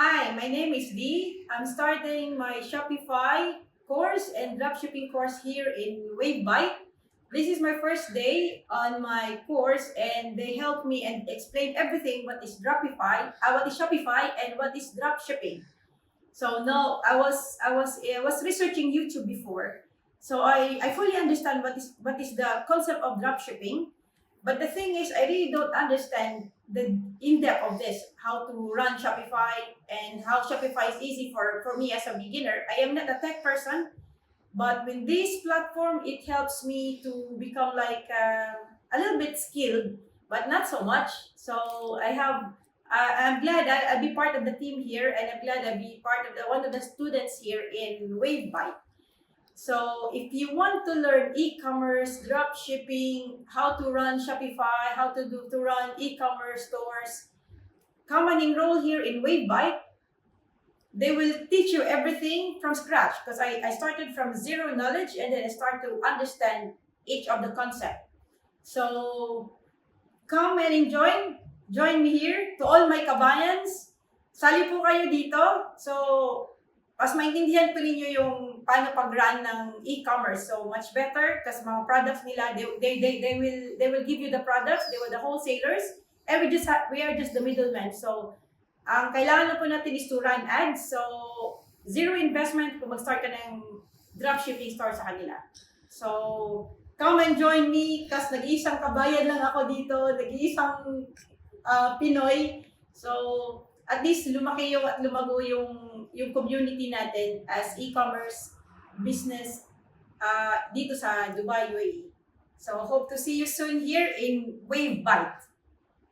Hi, my name is Dee. I'm starting my Shopify course and dropshipping course here in Wavebyte. This is my first day on my course, and they help me and explain everything what is Shopify, and what is dropshipping. So no, I was researching YouTube before, so I fully understand what is the concept of dropshipping. But the thing is, I really don't understand the in-depth of this, how to run Shopify and how Shopify is easy for me as a beginner. I am not a tech person, but with this platform, it helps me to become like a little bit skilled, but not so much. So I'm glad I'll be part of the team here, and I'm glad I'll be part of one of the students here in Wavebyte. So if you want to learn e-commerce, drop shipping, how to run Shopify, to run e-commerce stores, come and enroll here in Wavebyte. They will teach you everything from scratch, because I started from zero knowledge, and then I start to understand each of the concept. So come and join me here. To all my kabayans, sali po kayo dito. So mas maintindihan po ninyo yung paano pag-run ng e-commerce. So much better, kasi mga products nila, they will give you the products, they were the wholesalers, and we are just the middlemen. So ang kailangan lang po natin is to run ads. So zero investment kung mag-start ka ng dropshipping store sa kanila. So come and join me, kasi nag-iisang kabayan lang ako dito, nag-iisang Pinoy. So at least lumaki yung at lumago yung community natin as e-commerce business dito sa Dubai, UAE. So hope to see you soon here in Wavebyte.